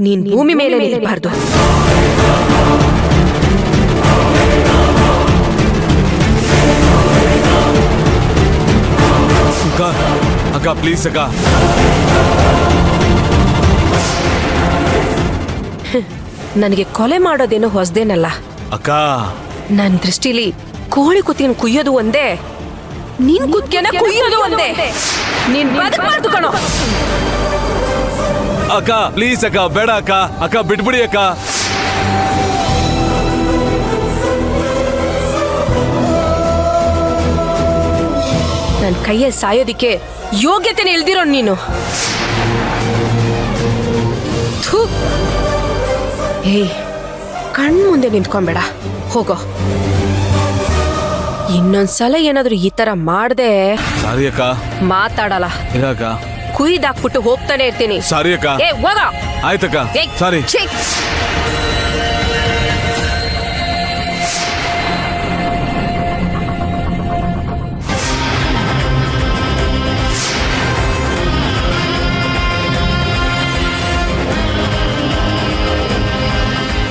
ನೀನ್ ಭೂಮಿ ಮೇಲೆ ನಿಲ್ಬಾರ್ದು. ಅಕ್ಕ ಪ್ಲೀಸ್ ಅಕ್ಕ. ನನಗೆ ಕೊಲೆ ಮಾಡೋದೇನು ಹೊಸದೇನಲ್ಲ ಅಕ್ಕ. ನನ್ ದೃಷ್ಟಿಲಿ ಕೋಳಿ ಕುತ್ತಿನ ಕುಯ್ಯೋದು ಒಂದೇ, ನಿನ್ ಕುತ್ತಿಗೆನ ಕುಯ್ಯೋದು ಒಂದೇ. ನೀನ್ ಬದುಕಬಾರ್ದು ಕಣೋ. ಅಕ್ಕ ಪ್ಲೀಸ್ ಅಕ್ಕ, ಬೇಡ ಅಕ್ಕ. ಅಕ್ಕ ಬಿಟ್ಬಿಡಿ ಅಕ್ಕ. ನನ್ ಕೈಯಲ್ಲಿ ಸಾಯೋದಿಕ್ಕೆ ಯೋಗ್ಯತೆನೇ ಇಲ್ದಿರೋ ನೀನು. ಥು. ಏಯ್, ಕಣ್ ಮುಂದೆ ನಿಂತ್ಕೊಂಬೇಡ, ಹೋಗೋ. ಇನ್ನೊಂದ್ಸಲ ಏನಾದ್ರು ಈ ತರ ಮಾಡ್ದೆ ಸಾರಿ ಅಕ್ಕ. ಮಾತಾಡಲ್ಲ, ಇರಕ್ಕ. ಕುಯ್ದಾಕ್ಬಿಟ್ಟು ಹೋಗ್ತಾನೆ ಇರ್ತೀನಿ. ಸಾರಿ ಅಕ್ಕ. ಏ ಹೋಗ. ಆಯ್ತಕ್ಕ. ಏಯ್, ಸಾರಿ. ಛೀ.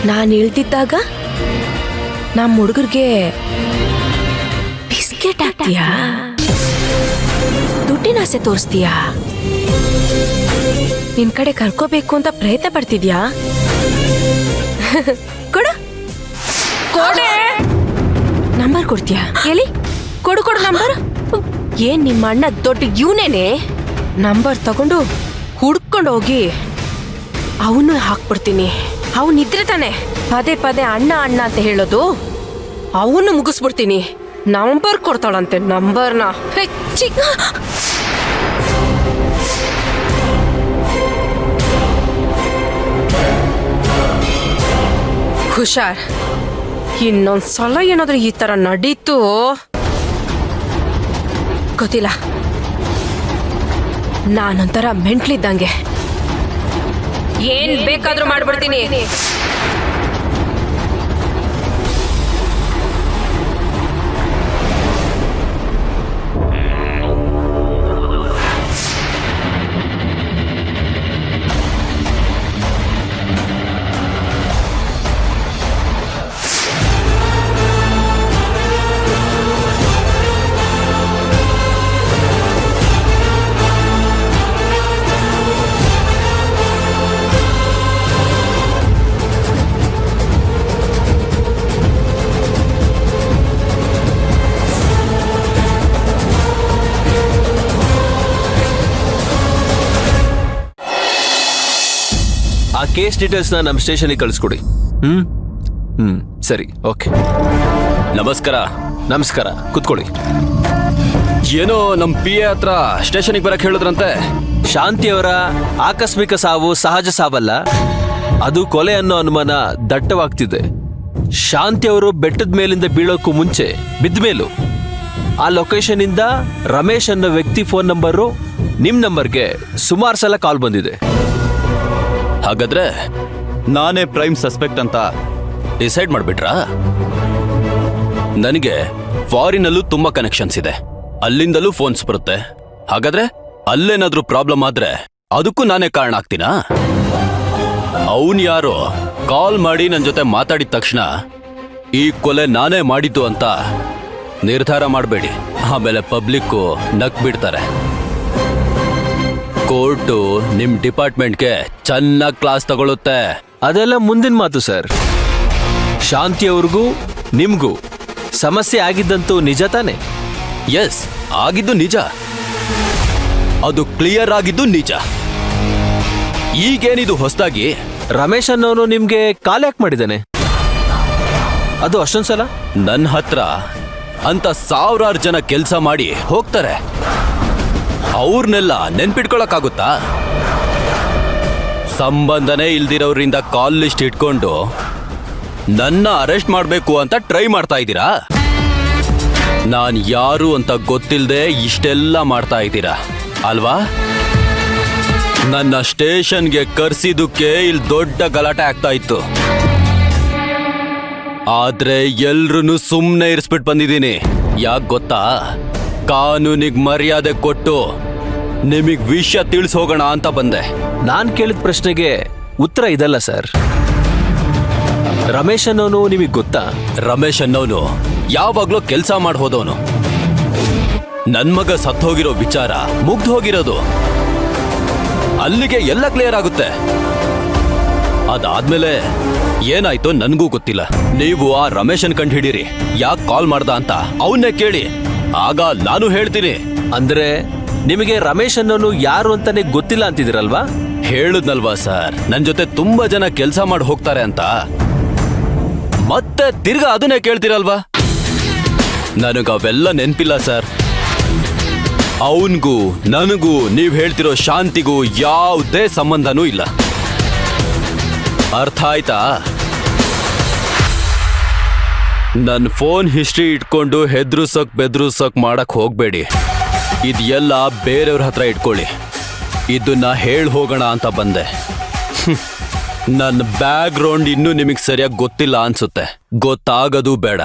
ನಾನು ಇಳ್ದಿದ್ದಾಗ ನಮ್ಮ ಹುಡುಗರಿಗೆ ಬಿಸ್ಕೆಟ್ ಹಾಕ್ತೀಯಾ? ದುಡ್ಡಿನ ಆಸೆ ತೋರಿಸ್ತೀಯಾ? ನಿನ್ ಕಡೆ ಕರ್ಕೋಬೇಕು ಅಂತ ಪ್ರಯತ್ನ ಪಡ್ತಿದ್ಯಾ? ಕೊಡು ಕೊಡೆ. ನಂಬರ್ ಕೊಡ್ತೀಯಾ? ಎಲ್ಲಿ ಕೊಡು ಕೊಡು ನಂಬರ್. ಏನ್ ನಿಮ್ಮ ಅಣ್ಣ ದೊಡ್ಡ ಇವನೇನೆ? ನಂಬರ್ ತಗೊಂಡು ಹುಡ್ಕೊಂಡು ಹೋಗಿ ಅವನು ಹಾಕ್ಬಿಡ್ತೀನಿ. ಅವನಿದ್ರೆ ತಾನೆ ಪದೇ ಪದೇ ಅಣ್ಣ ಅಣ್ಣ ಅಂತ ಹೇಳೋದು. ಅವನು ಮುಗಿಸ್ಬಿಡ್ತೀನಿ. ನಂಬರ್ ಕೊಡ್ತಾಳಂತೆ, ನಂಬರ್ನ. ಹುಷಾರ್, ಇನ್ನೊಂದ್ಸಲ ಏನಾದ್ರೂ ಈ ತರ ನಡೀತು ಗೊತ್ತಿಲ್ಲ, ನಾನೊಂಥರ ಮೆಂಟ್ಲಿದ್ದಂಗೆ. ಏನ್ ಬೇಕಾದ್ರೂ ಮಾಡ್ಬಿಡ್ತೀನಿ. ಆ ಕೇಸ್ ಡೀಟೇಲ್ಸ್ನ ನಮ್ಮ ಸ್ಟೇಷನ್ಗೆ ಕಳಿಸ್ಕೊಡಿ. ಸರಿ, ಓಕೆ. ನಮಸ್ಕಾರ. ನಮಸ್ಕಾರ, ಕೂತ್ಕೊಳ್ಳಿ. ಏನೋ ನಮ್ಮ PA ಹತ್ರ ಸ್ಟೇಷನ್ಗೆ ಬರಕ್ಕೆ ಹೇಳಿದ್ರಂತೆ. ಶಾಂತಿಯವರ ಆಕಸ್ಮಿಕ ಸಾವು ಸಹಜ ಸಾವಲ್ಲ, ಅದು ಕೊಲೆ ಅನ್ನೋ ಅನುಮಾನ ದಟ್ಟವಾಗ್ತಿದೆ. ಶಾಂತಿಯವರು ಬೆಟ್ಟದ ಮೇಲಿಂದ ಬೀಳೋಕ್ಕೂ ಮುಂಚೆ ಬಿದ್ದ ಮೇಲೂ ಆ ಲೊಕೇಶನ್ ಇಂದ ರಮೇಶ್ ಅನ್ನೋ ವ್ಯಕ್ತಿ ಫೋನ್ ನಂಬರು ನಿಮ್ ನಂಬರ್ಗೆ ಸುಮಾರು ಸಲ ಕಾಲ್ ಬಂದಿದೆ. ಹಾಗಾದ್ರೆ ನಾನೇ ಪ್ರೈಮ್ ಸಸ್ಪೆಕ್ಟ್ ಅಂತ ಡಿಸೈಡ್ ಮಾಡ್ಬಿಟ್ರಾ? ನನಗೆ ಫಾರಿನಲ್ಲೂ ತುಂಬಾ ಕನೆಕ್ಷನ್ಸ್ ಇದೆ, ಅಲ್ಲಿಂದಲೂ ಫೋನ್ಸ್ ಬರುತ್ತೆ. ಹಾಗಾದ್ರೆ ಅಲ್ಲೇನಾದ್ರೂ ಪ್ರಾಬ್ಲಮ್ ಆದ್ರೆ ಅದಕ್ಕೂ ನಾನೇ ಕಾರಣ ಆಗ್ತೀನಾ? ಅವನ್ ಯಾರೋ ಕಾಲ್ ಮಾಡಿ ನನ್ನ ಜೊತೆ ಮಾತಾಡಿದ ತಕ್ಷಣ ಈ ಕೊಲೆ ನಾನೇ ಮಾಡಿದ್ದು ಅಂತ ನಿರ್ಧಾರ ಮಾಡಬೇಡಿ, ಆಮೇಲೆ ಪಬ್ಲಿಕ್ಕು ನಕ್ ಬಿಡ್ತಾರೆ. ಕೋರ್ಟು ನಿಮ್ ಡಿಪಾರ್ಟ್ಮೆಂಟ್ಗೆ ಚೆನ್ನಾಗಿ ಕ್ಲಾಸ್ ತಗೊಳುತ್ತೆ. ಅದೆಲ್ಲ ಮುಂದಿನ ಮಾತು ಸರ್. ಶಾಂತಿಯವ್ರಿಗೂ ನಿಮ್ಗೂ ಸಮಸ್ಯೆ ಆಗಿದ್ದಂತೂ ನಿಜ ತಾನೆ? ಎಸ್, ಆಗಿದ್ದು ನಿಜ, ಅದು ಕ್ಲಿಯರ್ ಆಗಿದ್ದು ನಿಜ. ಈಗೇನಿದು ಹೊಸದಾಗಿ ರಮೇಶ್ ಅನ್ನೋನು ನಿಮ್ಗೆ ಕಾಲ್ ಯಾಕೆ ಮಾಡಿದ್ದಾನೆ? ಅದು ಅಷ್ಟೊಂದ್ಸಲ ನನ್ನ ಹತ್ರ ಅಂತ ಸಾವಿರಾರು ಜನ ಕೆಲಸ ಮಾಡಿ ಹೋಗ್ತಾರೆ, ಅವ್ರನ್ನೆಲ್ಲ ನೆನ್ಪಿಟ್ಕೊಳಕ್ಕಾಗುತ್ತಾ? ಸಂಬಂಧನೇ ಇಲ್ದಿರೋರಿಂದ ಕಾಲ್ ಲಿಸ್ಟ್ ಇಟ್ಕೊಂಡು ನನ್ನ ಅರೆಸ್ಟ್ ಮಾಡಬೇಕು ಅಂತ ಟ್ರೈ ಮಾಡ್ತಾ ಇದ್ದೀರಾ? ನಾನ್ ಯಾರು ಅಂತ ಗೊತ್ತಿಲ್ಲದೆ ಇಷ್ಟೆಲ್ಲ ಮಾಡ್ತಾ ಇದ್ದೀರಾ ಅಲ್ವಾ? ನನ್ನ ಸ್ಟೇಷನ್ಗೆ ಕರ್ಸಿದ್ದಕ್ಕೆ ಇಲ್ಲಿ ದೊಡ್ಡ ಗಲಾಟೆ ಆಗ್ತಾ ಇತ್ತು, ಆದ್ರೆ ಎಲ್ರೂ ಸುಮ್ಮನೆ ಇರಿಸ್ಬಿಟ್ಟು ಬಂದಿದ್ದೀನಿ. ಯಾಕೆ ಗೊತ್ತಾ? ಕಾನೂನಿಗೆ ಮರ್ಯಾದೆ ಕೊಟ್ಟು ನಿಮಗ್ ವಿಷಯ ತಿಳಿಸೋಗೋಣ ಅಂತ ಬಂದೆ. ನಾನ್ ಕೇಳಿದ ಪ್ರಶ್ನೆಗೆ ಉತ್ತರ ಇದಲ್ಲ ಸರ್. ರಮೇಶ್ ಅನ್ನೋನು ನಿಮಗೆ ಗೊತ್ತಾ? ರಮೇಶ್ ಅನ್ನೋನು ಯಾವಾಗ್ಲೂ ಕೆಲಸ ಮಾಡಿ ಹೋದವನು. ನನ್ ಮಗ ಸತ್ತೋಗಿರೋ ವಿಚಾರ ಮುಗ್ದು ಹೋಗಿರೋದು. ಅಲ್ಲಿಗೆ ಎಲ್ಲ ಕ್ಲಿಯರ್ ಆಗುತ್ತೆ. ಅದಾದ್ಮೇಲೆ ಏನಾಯ್ತು ನನ್ಗೂ ಗೊತ್ತಿಲ್ಲ. ನೀವು ಆ ರಮೇಶನ್ ಕಂಡು ಹಿಡೀರಿ, ಯಾಕೆ ಕಾಲ್ ಮಾಡ್ದ ಅಂತ ಅವನ್ನೇ ಕೇಳಿ, ಆಗ ನಾನು ಹೇಳ್ತೀನಿ. ಅಂದ್ರೆ ನಿಮಗೆ ರಮೇಶ್ ಅನ್ನೋನು ಯಾರು ಅಂತಾನೆ ಗೊತ್ತಿಲ್ಲ ಅಂತಿದಿರಲ್ವಾ? ಹೇಳುದ್ನಲ್ವಾ ಸರ್, ನನ್ ಜೊತೆ ತುಂಬಾ ಜನ ಕೆಲಸ ಮಾಡಿ ಹೋಗ್ತಾರೆ ಅಂತ. ಮತ್ತೆ ತಿರ್ಗಾ ಅದನ್ನೇ ಕೇಳ್ತೀರಲ್ವಾ? ನನಗ ಅವೆಲ್ಲ ನೆನ್ಪಿಲ್ಲ ಸರ್. ಅವನ್ಗೂ ನನಗೂ ನೀವ್ ಹೇಳ್ತಿರೋ ಶಾಂತಿಗೂ ಯಾವುದೇ ಸಂಬಂಧನೂ ಇಲ್ಲ. ಅರ್ಥ ಆಯ್ತಾ? ನನ್ ಫೋನ್ ಹಿಸ್ಟ್ರಿ ಇಟ್ಕೊಂಡು ಹೆದ್ರುಸಕ್ ಬೆದ್ರುಸಕ್ ಮಾಡಕ್ ಹೋಗ್ಬೇಡಿ. ಇದೆಲ್ಲ ಬೇರೆಯವ್ರ ಹತ್ರ ಇಟ್ಕೊಳ್ಳಿ. ಇದನ್ನ ಹೇಳ್ ಹೋಗೋಣ ಅಂತ ಬಂದೆ. ನನ್ನ ಬ್ಯಾಕ್ ಗ್ರೌಂಡ್ ಇನ್ನೂ ನಿಮಗ್ ಸರಿಯಾಗಿ ಗೊತ್ತಿಲ್ಲ ಅನ್ಸುತ್ತೆ. ಗೊತ್ತಾಗದು ಬೇಡ.